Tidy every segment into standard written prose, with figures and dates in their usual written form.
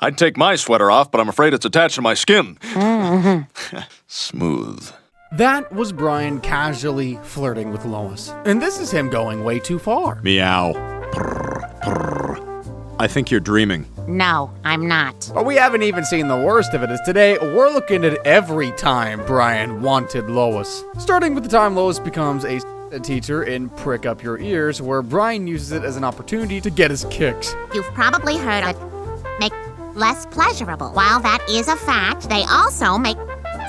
I'd take my sweater off, but I'm afraid it's attached to my skin. Smooth. That was Brian casually flirting with Lois. And this is him going way too far. Meow. Purr, purr. I think you're dreaming. No, I'm not. But we haven't even seen the worst of it, as today we're looking at every time Brian wanted Lois. Starting with the time Lois becomes a teacher in Prick Up Your Ears, where Brian uses it as an opportunity to get his kicks. You've probably heard it make less pleasurable. While that is a fact, they also make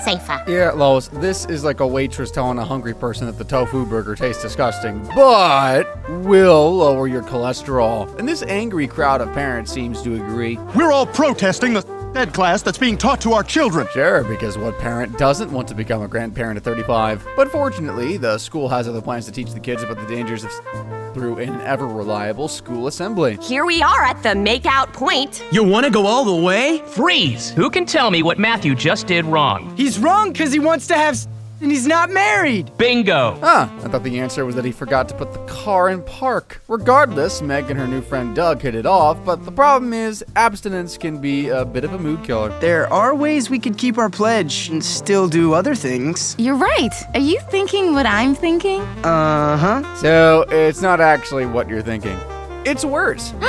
safer. Yeah, Lois, this is like a waitress telling a hungry person that the tofu burger tastes disgusting, but will lower your cholesterol. And this angry crowd of parents seems to agree. We're all protesting the ed class that's being taught to our children. Sure, because what parent doesn't want to become a grandparent at 35? But fortunately, the school has other plans to teach the kids about the dangers of through an ever-reliable school assembly. Here we are at the make-out point. You want to go all the way? Freeze! Who can tell me what Matthew just did wrong? He's wrong because he wants to have and he's not married. Bingo! I thought the answer was that he forgot to put the car in park. Regardless, Meg and her new friend Doug hit it off, but the problem is abstinence can be a bit of a mood killer. There are ways we could keep our pledge and still do other things. You're right. Are you thinking what I'm thinking? Uh-huh. So, it's not actually what you're thinking. It's worse. Mom!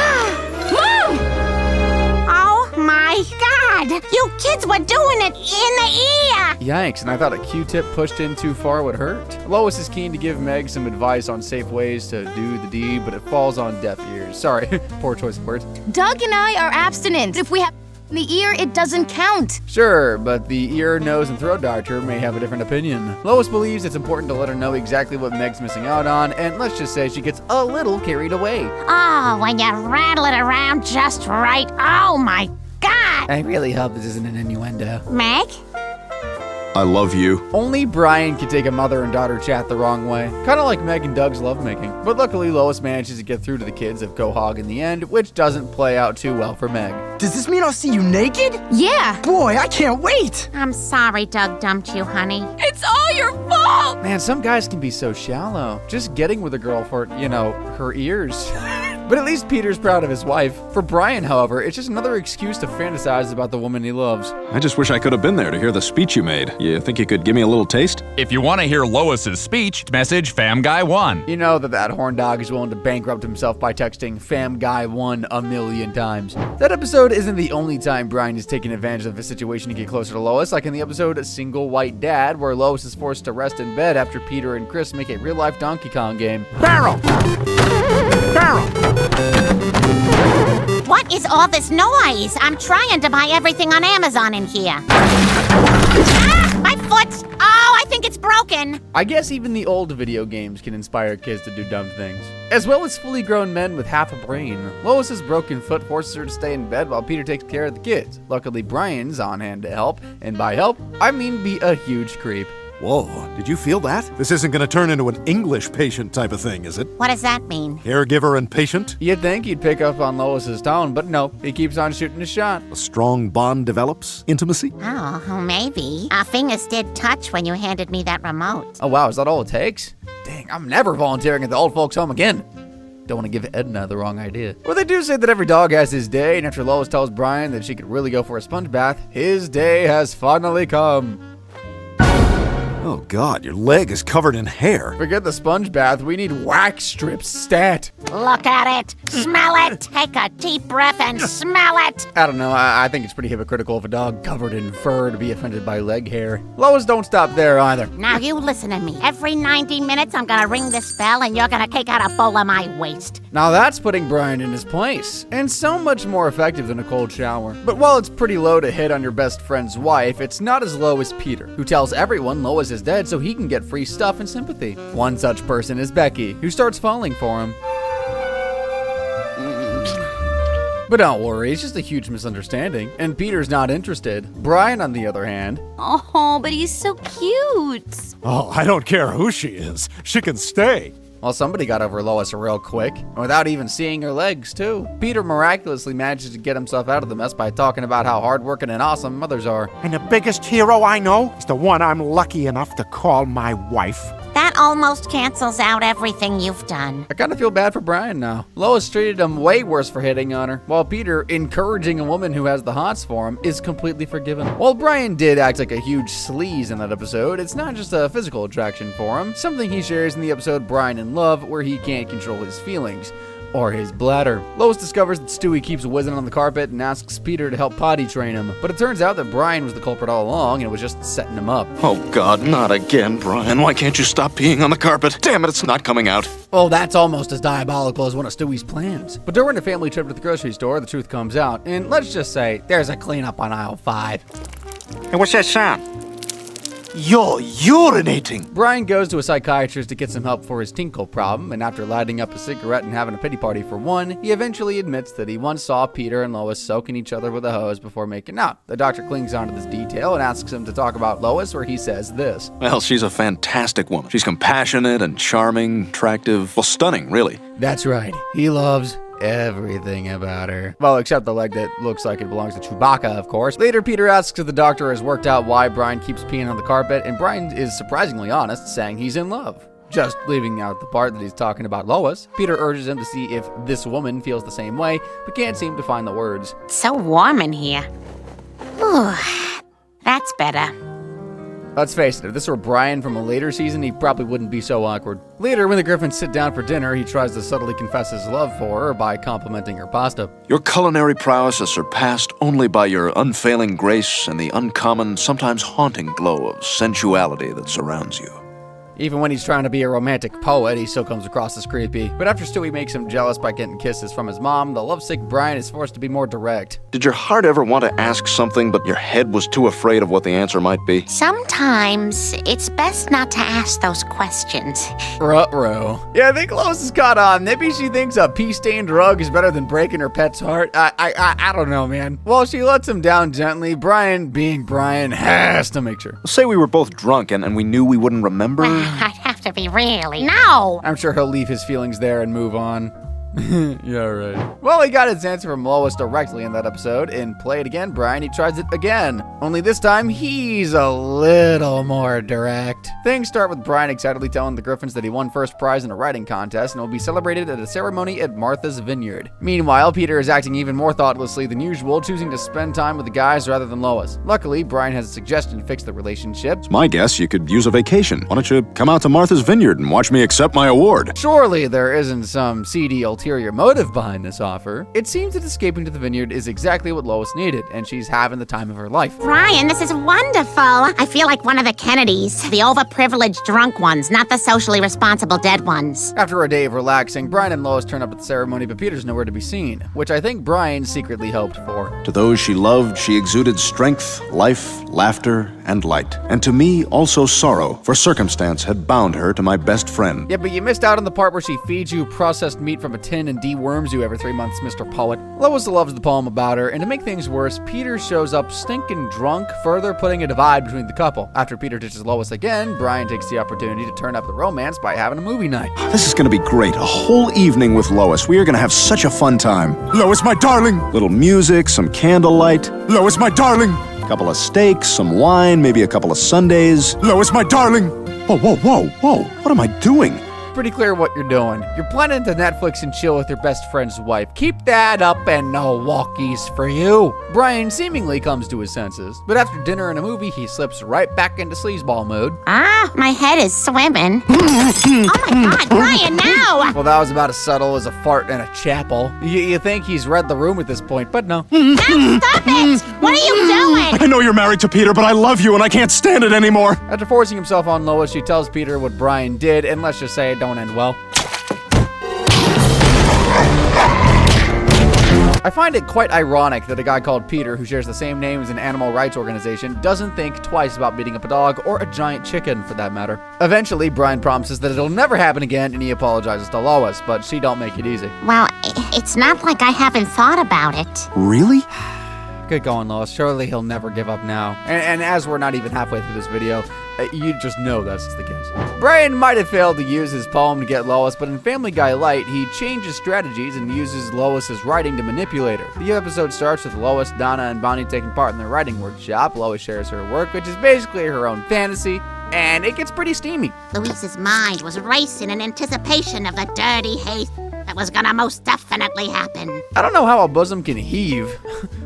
Oh my God! You kids were doing it in the ear! Yikes, and I thought a Q-tip pushed in too far would hurt. Lois is keen to give Meg some advice on safe ways to do the deed, but it falls on deaf ears. Sorry, poor choice of words. Doug and I are abstinent. If we have the ear, it doesn't count. Sure, but the ear, nose, and throat doctor may have a different opinion. Lois believes it's important to let her know exactly what Meg's missing out on, and let's just say she gets a little carried away. Oh, when you rattle it around just right. Oh my God! I really hope this isn't an innuendo. Meg? I love you. Only Brian can take a mother and daughter chat the wrong way. Kind of like Meg and Doug's lovemaking. But luckily, Lois manages to get through to the kids of Quahog in the end, which doesn't play out too well for Meg. Does this mean I'll see you naked? Yeah. Boy, I can't wait. I'm sorry Doug dumped you, honey. It's all your fault! Man, some guys can be so shallow. Just getting with a girl for, her ears. But at least Peter's proud of his wife. For Brian, however, it's just another excuse to fantasize about the woman he loves. I just wish I could have been there to hear the speech you made. You think you could give me a little taste? If you want to hear Lois's speech, message FamGuy1. You know that horn dog is willing to bankrupt himself by texting FamGuy1 a million times. That episode isn't the only time Brian is taking advantage of a situation to get closer to Lois, like in the episode Single White Dad, where Lois is forced to rest in bed after Peter and Chris make a real-life Donkey Kong game. Barrel! Barrel! What is all this noise? I'm trying to buy everything on Amazon in here. Ah, my foot! Oh, I think it's broken. I guess even the old video games can inspire kids to do dumb things. As well as fully grown men with half a brain. Lois's broken foot forces her to stay in bed while Peter takes care of the kids. Luckily, Brian's on hand to help, and by help, I mean be a huge creep. Whoa, did you feel that? This isn't going to turn into an English patient type of thing, is it? What does that mean? Caregiver and patient? You'd think he'd pick up on Lois's tone, but no, he keeps on shooting his shot. A strong bond develops? Intimacy? Oh, maybe. Our fingers did touch when you handed me that remote. Oh wow, is that all it takes? Dang, I'm never volunteering at the old folks' home again. Don't want to give Edna the wrong idea. Well, they do say that every dog has his day, and after Lois tells Brian that she could really go for a sponge bath, his day has finally come. Oh God, your leg is covered in hair. Forget the sponge bath, we need wax strips stat. Look at it. Smell it. Take a deep breath and smell it. I don't know, I think it's pretty hypocritical of a dog covered in fur to be offended by leg hair. Lois, don't stop there either. Now you listen to me. Every 90 minutes, I'm gonna ring this bell and you're gonna take out a bowl of my waste. Now that's putting Brian in his place, and so much more effective than a cold shower. But while it's pretty low to hit on your best friend's wife, it's not as low as Peter, who tells everyone Lois is dead so he can get free stuff and sympathy. One such person is Becky, who starts falling for him. But don't worry, it's just a huge misunderstanding, and Peter's not interested. Brian, on the other hand... Oh, but he's so cute. Oh, I don't care who she is. She can stay. Well, somebody got over Lois real quick, without even seeing her legs, too. Peter miraculously manages to get himself out of the mess by talking about how hardworking and awesome mothers are. And the biggest hero I know is the one I'm lucky enough to call my wife. That almost cancels out everything you've done. I kind of feel bad for Brian now. Lois treated him way worse for hitting on her, while Peter, encouraging a woman who has the hots for him, is completely forgiven. While Brian did act like a huge sleaze in that episode, it's not just a physical attraction for him, something he shares in the episode Brian in Love, where he can't control his feelings. Or his bladder. Lois discovers that Stewie keeps whizzing on the carpet and asks Peter to help potty train him. But it turns out that Brian was the culprit all along and was just setting him up. Oh God, not again, Brian. Why can't you stop peeing on the carpet? Damn it, it's not coming out. Well, that's almost as diabolical as one of Stewie's plans. But during a family trip to the grocery store, the truth comes out. And let's just say, there's a cleanup on aisle 5. Hey, what's that sound? You're urinating. Brian goes to a psychiatrist to get some help for his tinkle problem, and after lighting up a cigarette and having a pity party for one, he eventually admits that he once saw Peter and Lois soaking each other with a hose before making out. The doctor clings onto this detail and asks him to talk about Lois, where he says this. Well, she's a fantastic woman. She's compassionate and charming, attractive, well, stunning, really. That's right. He loves everything about her. Well, except the leg that looks like it belongs to Chewbacca, of course. Later, Peter asks if the doctor has worked out why Brian keeps peeing on the carpet, and Brian is surprisingly honest, saying he's in love. Just leaving out the part that he's talking about Lois. Peter urges him to see if this woman feels the same way, but can't seem to find the words. It's so warm in here. Whew, that's better. Let's face it, if this were Brian from a later season, he probably wouldn't be so awkward. Later, when the Griffins sit down for dinner, he tries to subtly confess his love for her by complimenting her pasta. Your culinary prowess is surpassed only by your unfailing grace and the uncommon, sometimes haunting glow of sensuality that surrounds you. Even when he's trying to be a romantic poet, he still comes across as creepy. But after Stewie makes him jealous by getting kisses from his mom, the lovesick Brian is forced to be more direct. Did your heart ever want to ask something, but your head was too afraid of what the answer might be? Sometimes it's best not to ask those questions. Ruh-roh. Yeah, I think Lois is caught on. Maybe she thinks a pee-stained rug is better than breaking her pet's heart. I don't know, man. While she lets him down gently, Brian, being Brian, has to make sure. Say we were both drunk and we knew we wouldn't remember. I'd have to be really. No! I'm sure he'll leave his feelings there and move on. Yeah, right. Well, he got his answer from Lois directly in that episode. In Play It Again, Brian, he tries it again. Only this time, he's a little more direct. Things start with Brian excitedly telling the Griffins that he won first prize in a writing contest and will be celebrated at a ceremony at Martha's Vineyard. Meanwhile, Peter is acting even more thoughtlessly than usual, choosing to spend time with the guys rather than Lois. Luckily, Brian has a suggestion to fix the relationship. It's my guess you could use a vacation. Why don't you come out to Martha's Vineyard and watch me accept my award? Surely there isn't some seedy ulterior motive behind this offer. It seems that escaping to the vineyard is exactly what Lois needed, and she's having the time of her life. Brian, this is wonderful. I feel like one of the Kennedys, the overprivileged drunk ones, not the socially responsible dead ones. After a day of relaxing, Brian and Lois turn up at the ceremony, but Peter's nowhere to be seen, which I think Brian secretly hoped for. To those she loved, she exuded strength, life, laughter, and light. And to me, also sorrow, for circumstance had bound her to my best friend. Yeah, but you missed out on the part where she feeds you processed meat from a tin and deworms you every 3 months, Mr. Poet. Lois loves the poem about her, and to make things worse, Peter shows up stinking drunk, further putting a divide between the couple. After Peter ditches Lois again, Brian takes the opportunity to turn up the romance by having a movie night. This is gonna be great. A whole evening with Lois. We are gonna have such a fun time. Lois, my darling! Little music, some candlelight. Lois, my darling! A couple of steaks, some wine, maybe a couple of sundaes. Lois, my darling! Whoa, whoa, whoa, whoa. What am I doing? Pretty clear what you're doing. You're planning to Netflix and chill with your best friend's wife. Keep that up and no walkies for you. Brian seemingly comes to his senses, but after dinner and a movie, he slips right back into sleazeball mode. Ah, my head is swimming. Oh my God, Brian, no! Well, that was about as subtle as a fart in a chapel. You think he's read the room at this point, but no. No, stop it! What are you doing? I know you're married to Peter, but I love you and I can't stand it anymore. After forcing himself on Lois, she tells Peter what Brian did, and let's just say it don't end well. I find it quite ironic that a guy called Peter, who shares the same name as an animal rights organization, doesn't think twice about beating up a dog, or a giant chicken for that matter. Eventually, Brian promises that it'll never happen again, and he apologizes to Lois, but she don't make it easy. Well, it's not like I haven't thought about it. Really? Good going, Lois. Surely he'll never give up now. And as we're not even halfway through this video, you just know that's the case. Brian might have failed to use his poem to get Lois, but in Family Guy Light, he changes strategies and uses Lois's writing to manipulate her. The episode starts with Lois, Donna, and Bonnie taking part in their writing workshop. Lois shares her work, which is basically her own fantasy. and it gets pretty steamy. Louise's mind was racing in anticipation of the dirty haze that was gonna most definitely happen. I don't know how a bosom can heave,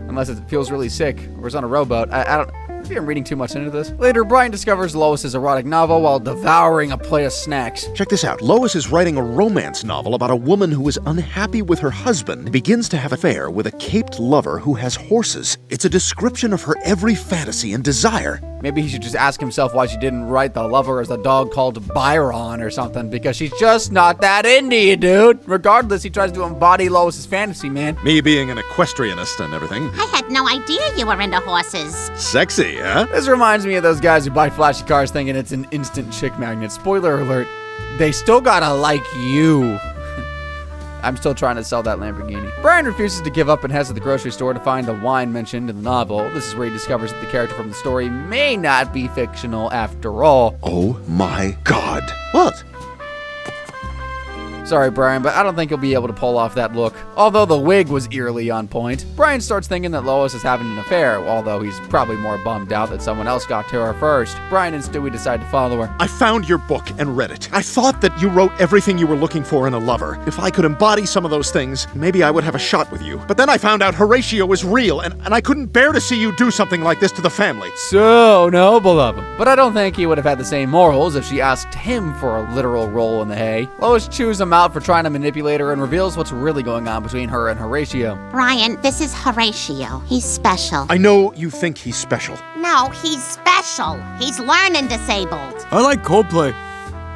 unless it feels really sick or is on a rowboat. I don't... Maybe I'm reading too much into this. Later, Brian discovers Lois's erotic novel while devouring a plate of snacks. Check this out. Lois is writing a romance novel about a woman who is unhappy with her husband and begins to have an affair with a caped lover who has horses. It's a description of her every fantasy and desire. Maybe he should just ask himself why she didn't write the lover as a dog called Byron or something, because she's just not that into you, dude. Regardless, he tries to embody Lois's fantasy, man. Me being an equestrianist and everything. I had no idea you were into horses. Sexy, huh? This reminds me of those guys who buy flashy cars thinking it's an instant chick magnet. Spoiler alert, they still gotta like you. I'm still trying to sell that Lamborghini. Brian refuses to give up and heads to the grocery store to find the wine mentioned in the novel. This is where he discovers that the character from the story may not be fictional after all. Oh my God. What? Sorry, Brian, but I don't think he'll be able to pull off that look. Although the wig was eerily on point, Brian starts thinking that Lois is having an affair, although he's probably more bummed out that someone else got to her first. Brian and Stewie decide to follow her. I found your book and read it. I thought that you wrote everything you were looking for in a lover. If I could embody some of those things, maybe I would have a shot with you. But then I found out Horatio was real, and I couldn't bear to see you do something like this to the family. So noble of him. But I don't think he would have had the same morals if she asked him for a literal roll in the hay. Lois chews him out for trying to manipulate her and reveals what's really going on between her and Horatio. Brian, this is Horatio. He's special. I know you think he's special. No, he's special. He's learning disabled. I like Coldplay.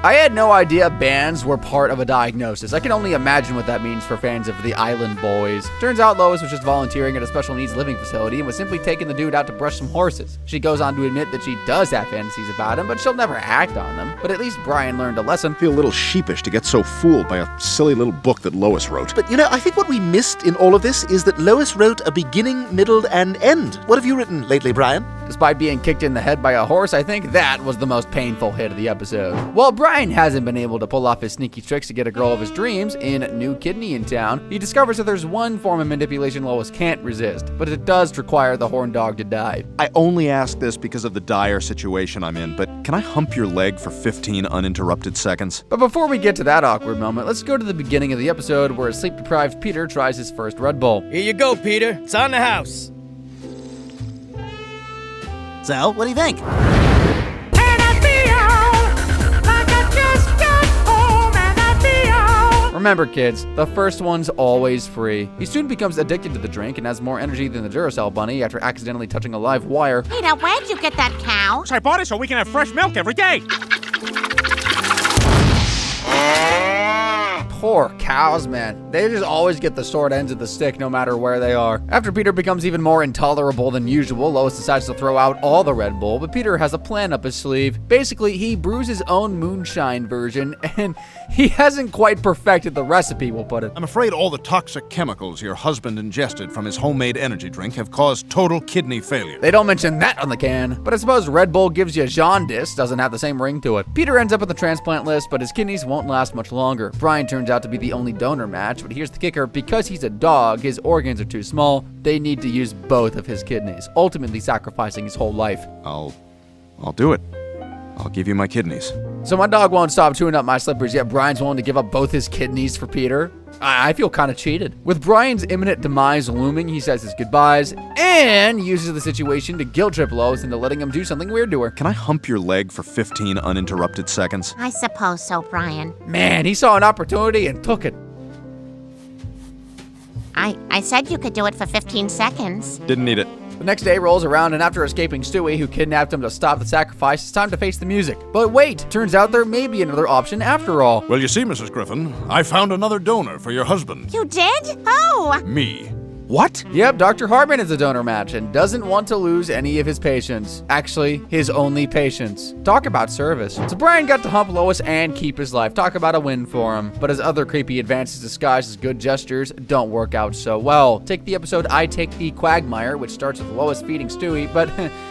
I had no idea bands were part of a diagnosis. I can only imagine what that means for fans of the Island Boys. Turns out Lois was just volunteering at a special needs living facility and was simply taking the dude out to brush some horses. She goes on to admit that she does have fantasies about him, but she'll never act on them. But at least Brian learned a lesson. I feel a little sheepish to get so fooled by a silly little book that Lois wrote. But, I think what we missed in all of this is that Lois wrote a beginning, middle, and end. What have you written lately, Brian? Despite being kicked in the head by a horse, I think that was the most painful hit of the episode. While Brian hasn't been able to pull off his sneaky tricks to get a girl of his dreams in New Kidney in town, he discovers that there's one form of manipulation Lois can't resist, but it does require the horned dog to die. I only ask this because of the dire situation I'm in, but can I hump your leg for 15 uninterrupted seconds? But before we get to that awkward moment, let's go to the beginning of the episode where a sleep-deprived Peter tries his first Red Bull. Here you go, Peter. It's on the house. So, what do you think? Remember, kids, the first one's always free. He soon becomes addicted to the drink and has more energy than the Duracell bunny after accidentally touching a live wire. Peter, where'd you get that cow? I bought it so we can have fresh milk every day. Poor cows, man. They just always get the short ends of the stick no matter where they are. After Peter becomes even more intolerable than usual, Lois decides to throw out all the Red Bull, but Peter has a plan up his sleeve. Basically, he brews his own moonshine version, and he hasn't quite perfected the recipe, we'll put it. I'm afraid all the toxic chemicals your husband ingested from his homemade energy drink have caused total kidney failure. They don't mention that on the can, but I suppose Red Bull gives you jaundice doesn't have the same ring to it. Peter ends up on the transplant list, but his kidneys won't last much longer. Brian turns out to be the only donor match, but here's the kicker: because he's a dog, his organs are too small. They need to use both of his kidneys, ultimately sacrificing his whole life. I'll do it. I'll give you my kidneys. So my dog won't stop chewing up my slippers, yet Brian's willing to give up both his kidneys for Peter. I feel kind of cheated. With Brian's imminent demise looming, he says his goodbyes and uses the situation to guilt trip Lois into letting him do something weird to her. Can I hump your leg for 15 uninterrupted seconds? I suppose so, Brian. Man, he saw an opportunity and took it. I said you could do it for 15 seconds. Didn't need it. The next day rolls around, and after escaping Stewie, who kidnapped him to stop the sacrifice, it's time to face the music. But wait, turns out there may be another option after all. Well, you see, Mrs. Griffin, I found another donor for your husband. You did? Who? Me. What? Yep, Dr. Hartman is a donor match and doesn't want to lose any of his patients. Actually, his only patients. Talk about service. So Brian got to hump Lois and keep his life. Talk about a win for him. But his other creepy advances disguised as good gestures don't work out so well. Take the episode I Take the Quagmire, which starts with Lois feeding Stewie, but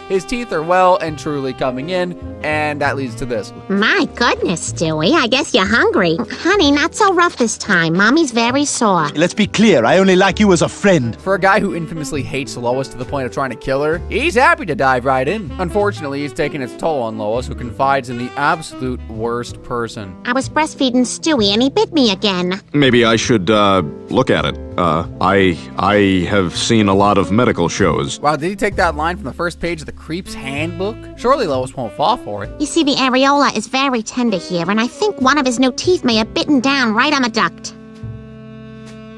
his teeth are well and truly coming in, and that leads to this. My goodness, Stewie, I guess you're hungry. Honey, not so rough this time. Mommy's very sore. Let's be clear, I only like you as a friend. end. For a guy who infamously hates Lois to the point of trying to kill her, he's happy to dive right in. Unfortunately, he's taking its toll on Lois, who confides in the absolute worst person. I was breastfeeding Stewie and he bit me again. Maybe I should, look at it. I have seen a lot of medical shows. Wow, did he take that line from the first page of the Creep's Handbook? Surely Lois won't fall for it. You see, the areola is very tender here, and I think one of his new teeth may have bitten down right on the duct.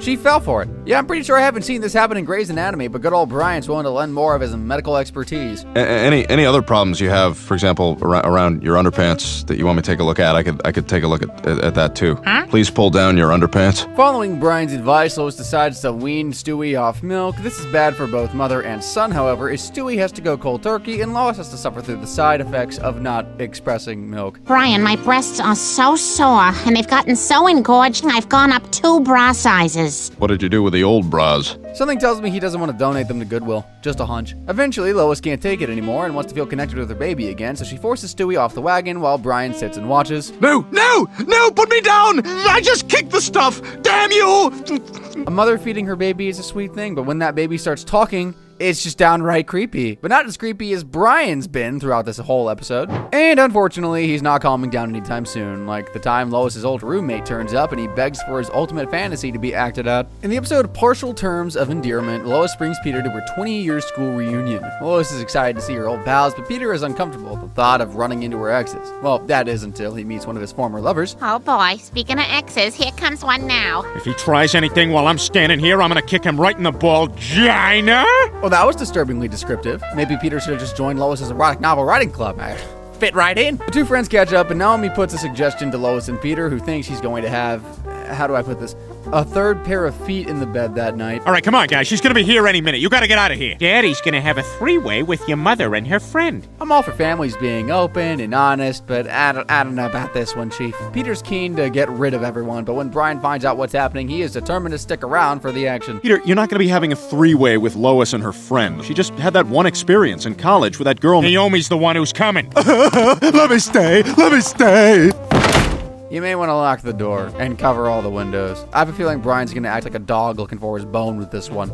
She fell for it. Yeah, I'm pretty sure I haven't seen this happen in Grey's Anatomy, but good old Brian's willing to lend more of his medical expertise. Any other problems you have, for example, around your underpants that you want me to take a look at? I could take a look at that too. Huh? Please pull down your underpants. Following Brian's advice, Lois decides to wean Stewie off milk. This is bad for both mother and son, however, as Stewie has to go cold turkey and Lois has to suffer through the side effects of not expressing milk. Brian, my breasts are so sore, and they've gotten so engorged, I've gone up 2 bra sizes. What did you do with the old bras? Something tells me he doesn't want to donate them to Goodwill. Just a hunch. Eventually, Lois can't take it anymore and wants to feel connected with her baby again, so she forces Stewie off the wagon while Brian sits and watches. No! Put me down! I just kicked the stuff! Damn you! A mother feeding her baby is a sweet thing, but when that baby starts talking, it's just downright creepy. But not as creepy as Brian's been throughout this whole episode. And unfortunately, he's not calming down anytime soon, like the time Lois's old roommate turns up and he begs for his ultimate fantasy to be acted out. In the episode Partial Terms of Endearment, Lois brings Peter to her 20-year school reunion. Lois is excited to see her old pals, but Peter is uncomfortable at the thought of running into her exes. Well, that is until he meets one of his former lovers. Oh boy, speaking of exes, here comes one now. If he tries anything while I'm standing here, I'm gonna kick him right in the vagina. Well, that was disturbingly descriptive. Maybe Peter should have just joined Lois's erotic novel writing club. Fit right in. The two friends catch up, and Naomi puts a suggestion to Lois and Peter, who thinks he's going to have, how do I put this, a third pair of feet in the bed that night. All right, come on, guys. She's gonna be here any minute. You gotta get out of here. Daddy's gonna have a 3-way with your mother and her friend. I'm all for families being open and honest, but I don't know about this one, Chief. Peter's keen to get rid of everyone, but when Brian finds out what's happening, he is determined to stick around for the action. Peter, you're not gonna be having a 3-way with Lois and her friend. She just had that one experience in college with that girl. Naomi's the one who's coming. Let me stay. You may want to lock the door and cover all the windows. I have a feeling Brian's going to act like a dog looking for his bone with this one.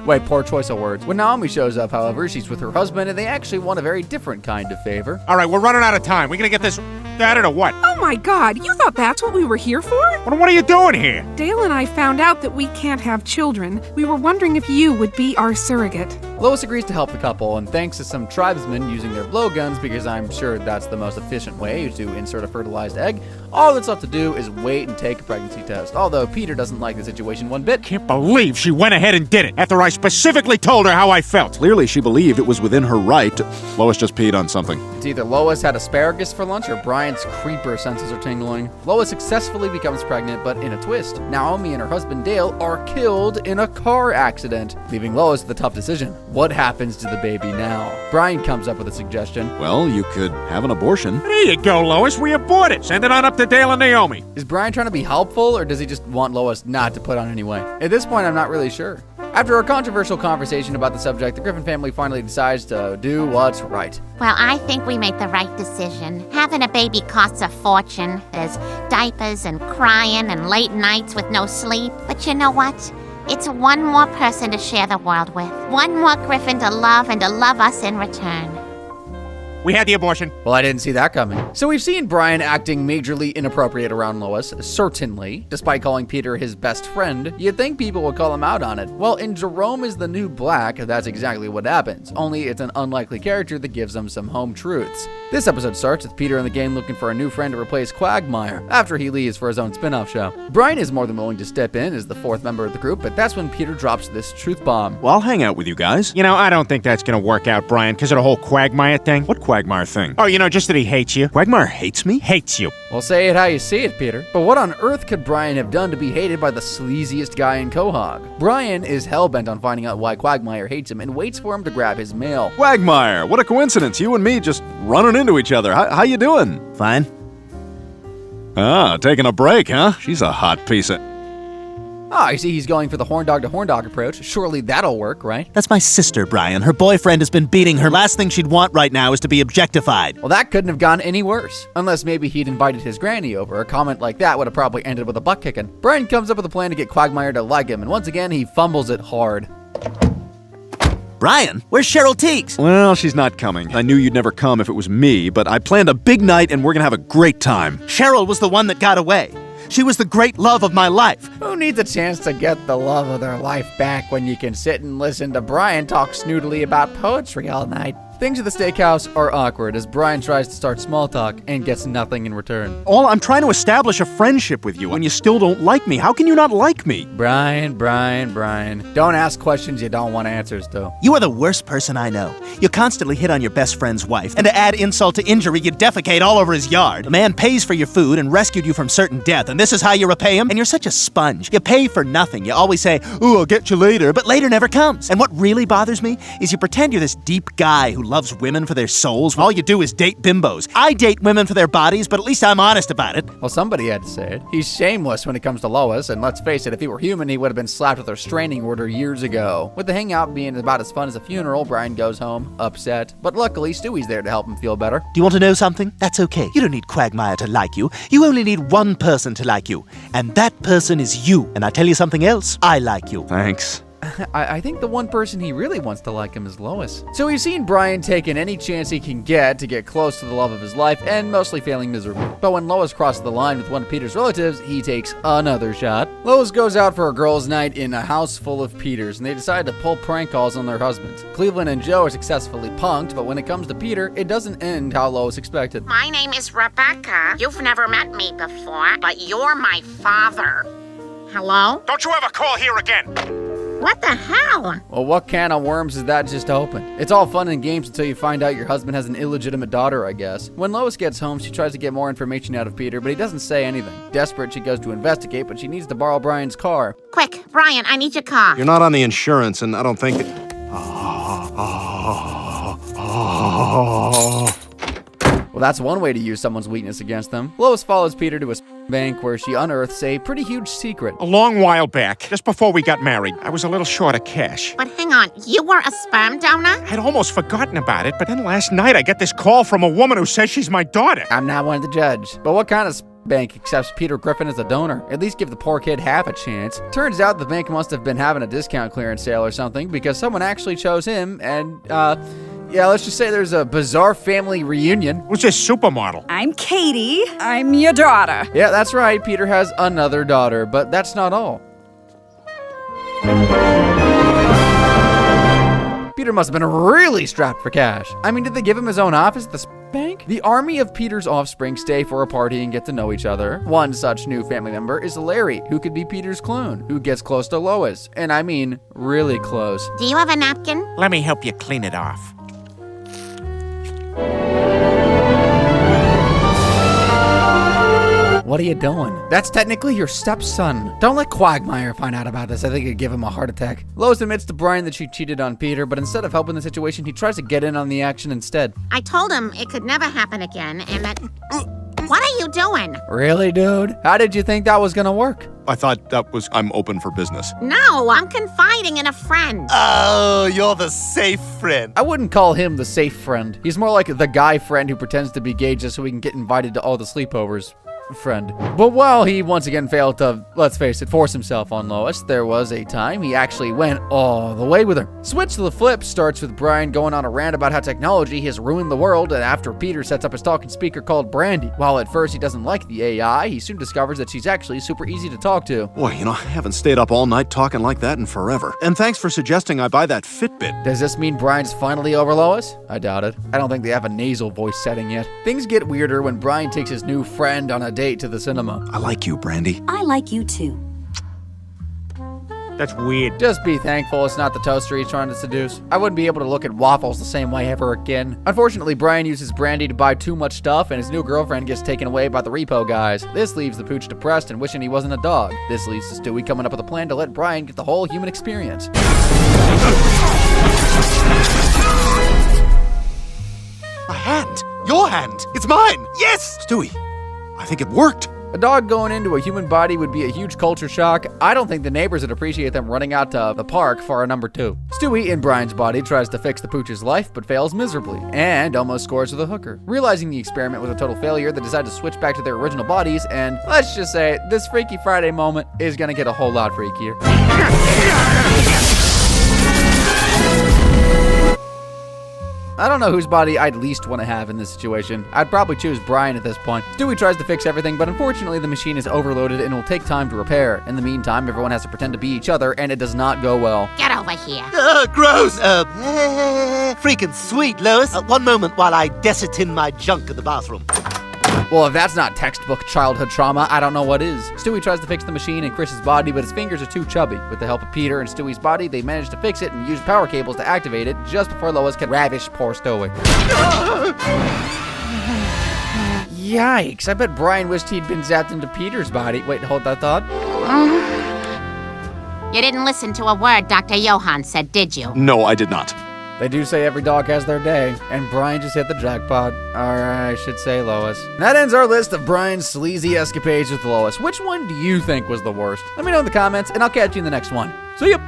Wait, poor choice of words. When Naomi shows up, however, she's with her husband, and they actually want a very different kind of favor. All right, we're running out of time. We're gonna get this started or what? Oh my God, you thought that's what we were here for? What are you doing here? Dale and I found out that we can't have children. We were wondering if you would be our surrogate. Lois agrees to help the couple, and thanks to some tribesmen using their blowguns, because I'm sure that's the most efficient way to insert a fertilized egg, all that's left to do is wait and take a pregnancy test. Although Peter doesn't like the situation one bit. Can't believe she went ahead and did it after I specifically told her how I felt. Clearly she believed it was within her right. Lois just peed on something. It's either Lois had asparagus for lunch or Brian's creeper senses are tingling. Lois successfully becomes pregnant, but in a twist, Naomi and her husband Dale are killed in a car accident, leaving Lois with a tough decision. What happens to the baby now? Brian comes up with a suggestion. Well, you could have an abortion. There you go, Lois. We abort it. Send it on up to Dale and Naomi. Is Brian trying to be helpful, or does he just want Lois not to put on anyway? At this point, I'm not really sure. After a controversial conversation about the subject, the Griffin family finally decides to do what's right. Well, I think we made the right decision. Having a baby costs a fortune. There's diapers and crying and late nights with no sleep. But you know what? It's one more person to share the world with. One more Griffin to love and to love us in return. We had the abortion. Well, I didn't see that coming. So we've seen Brian acting majorly inappropriate around Lois, certainly. Despite calling Peter his best friend, you'd think people would call him out on it. Well, in Jerome is the New Black, that's exactly what happens. Only it's an unlikely character that gives them some home truths. This episode starts with Peter in the game looking for a new friend to replace Quagmire, after he leaves for his own spin-off show. Brian is more than willing to step in as the fourth member of the group, but that's when Peter drops this truth bomb. Well, I'll hang out with you guys. You know, I don't think that's gonna work out, Brian, because of the whole Quagmire thing. What Quagmire thing? Oh, you know, just that he hates you. Quagmire hates me? Hates you. Well, say it how you see it, Peter. But what on earth could Brian have done to be hated by the sleaziest guy in Quahog? Brian is hell-bent on finding out why Quagmire hates him and waits for him to grab his mail. Quagmire, what a coincidence. You and me just running into each other. How you doing? Fine. Ah, taking a break, huh? She's a hot piece of... I see he's going for the horn dog to horn dog approach. Surely that'll work, right? That's my sister, Brian. Her boyfriend has been beating her. Last thing she'd want right now is to be objectified. Well, that couldn't have gone any worse. Unless maybe he'd invited his granny over. A comment like that would have probably ended with a butt kicking. Brian comes up with a plan to get Quagmire to like him, and once again, he fumbles it hard. Brian, where's Cheryl Teagues? Well, she's not coming. I knew you'd never come if it was me, but I planned a big night and we're gonna have a great time. Cheryl was the one that got away. She was the great love of my life. Who needs a chance to get the love of their life back when you can sit and listen to Brian talk snootily about poetry all night? Things at the steakhouse are awkward as Brian tries to start small talk and gets nothing in return. I'm trying to establish a friendship with you and you still don't like me. How can you not like me? Brian. Don't ask questions you don't want answers to. You are the worst person I know. You constantly hit on your best friend's wife, and to add insult to injury, you defecate all over his yard. A man pays for your food and rescued you from certain death, and this is how you repay him? And you're such a sponge. You pay for nothing. You always say, ooh, I'll get you later, but later never comes. And what really bothers me is you pretend you're this deep guy who loves women for their souls. All you do is date bimbos. I date women for their bodies, but at least I'm honest about it. Well, somebody had to say it. He's shameless when it comes to Lois, and let's face it, if he were human, he would have been slapped with a restraining order years ago. With the hangout being about as fun as a funeral, Brian goes home, upset. But luckily, Stewie's there to help him feel better. Do you want to know something? That's okay. You don't need Quagmire to like you. You only need one person to like you. And that person is you. And I tell you something else, I like you. Thanks. I think the one person he really wants to like him is Lois. So we've seen Brian taking any chance he can get to get close to the love of his life and mostly failing miserably. But when Lois crosses the line with one of Peter's relatives, he takes another shot. Lois goes out for a girls' night in a house full of Peters, and they decide to pull prank calls on their husbands. Cleveland and Joe are successfully punked, but when it comes to Peter, it doesn't end how Lois expected. My name is Rebecca. You've never met me before, but you're my father. Hello? Don't you ever call here again! What the hell? Well, what can of worms is that just open? It's all fun and games until you find out your husband has an illegitimate daughter, I guess. When Lois gets home, she tries to get more information out of Peter, but he doesn't say anything. Desperate, she goes to investigate, but she needs to borrow Brian's car. Quick, Brian, I need your car. You're not on the insurance, and I don't think that... Well, that's one way to use someone's weakness against them. Lois follows Peter to a bank where she unearths a pretty huge secret. A long while back, just before we got married, I was a little short of cash. But hang on, you were a sperm donor? I'd almost forgotten about it, but then last night I get this call from a woman who says she's my daughter. I'm not one to judge, but what kind of bank accepts Peter Griffin as a donor? At least give the poor kid half a chance. Turns out the bank must have been having a discount clearance sale or something because someone actually chose him and, yeah, let's just say there's a bizarre family reunion. Who's this supermodel? I'm Katie. I'm your daughter. Yeah, that's right. Peter has another daughter, but that's not all. Peter must have been really strapped for cash. I mean, did they give him his own office at the bank? The army of Peter's offspring stay for a party and get to know each other. One such new family member is Larry, who could be Peter's clone, who gets close to Lois. And I mean, really close. Do you have a napkin? Let me help you clean it off. What are you doing? That's technically your stepson. Don't let Quagmire find out about this. I think it'd give him a heart attack. Lois admits to Brian that she cheated on Peter, but instead of helping the situation, he tries to get in on the action instead. I told him it could never happen again, and that... What are you doing? Really, dude? How did you think that was gonna work? I thought that was, I'm open for business. No, I'm confiding in a friend. Oh, you're the safe friend. I wouldn't call him the safe friend. He's more like the guy friend who pretends to be gay just so he can get invited to all the sleepovers. Friend. But while he once again failed to, let's face it, force himself on Lois, there was a time he actually went all the way with her. Switch to the Flip starts with Brian going on a rant about how technology has ruined the world, and after Peter sets up his talking speaker called Brandy. While at first he doesn't like the AI, he soon discovers that she's actually super easy to talk to. Boy, I haven't stayed up all night talking like that in forever. And thanks for suggesting I buy that Fitbit. Does this mean Brian's finally over Lois? I doubt it. I don't think they have a nasal voice setting yet. Things get weirder when Brian takes his new friend on a date to the cinema. I like you, Brandy. I like you too. That's weird. Just be thankful it's not the toaster he's trying to seduce. I wouldn't be able to look at waffles the same way ever again. Unfortunately, Brian uses Brandy to buy too much stuff, and his new girlfriend gets taken away by the repo guys. This leaves the pooch depressed and wishing he wasn't a dog. This leads to Stewie coming up with a plan to let Brian get the whole human experience. My hand! Your hand! It's mine! Yes! Stewie, I think it worked. A dog going into a human body would be a huge culture shock. I don't think the neighbors would appreciate them running out to the park for a number 2. Stewie, in Brian's body, tries to fix the pooch's life, but fails miserably, and almost scores with a hooker. Realizing the experiment was a total failure, they decide to switch back to their original bodies, and let's just say, this Freaky Friday moment is gonna get a whole lot freakier. I don't know whose body I'd least want to have in this situation. I'd probably choose Brian at this point. Stewie tries to fix everything, but unfortunately the machine is overloaded and will take time to repair. In the meantime, everyone has to pretend to be each other, and it does not go well. Get over here. Gross! Freaking sweet, Lois. One moment while I desitin my junk in the bathroom. Well, if that's not textbook childhood trauma, I don't know what is. Stewie tries to fix the machine in Chris's body, but his fingers are too chubby. With the help of Peter and Stewie's body, they manage to fix it and use power cables to activate it just before Lois can ravish poor Stewie. Yikes, I bet Brian wished he'd been zapped into Peter's body. Wait, hold that thought. You didn't listen to a word Dr. Johann said, did you? No, I did not. They do say every dog has their day, and Brian just hit the jackpot. Or I should say Lois. That ends our list of Brian's sleazy escapades with Lois. Which one do you think was the worst? Let me know in the comments, and I'll catch you in the next one. See ya!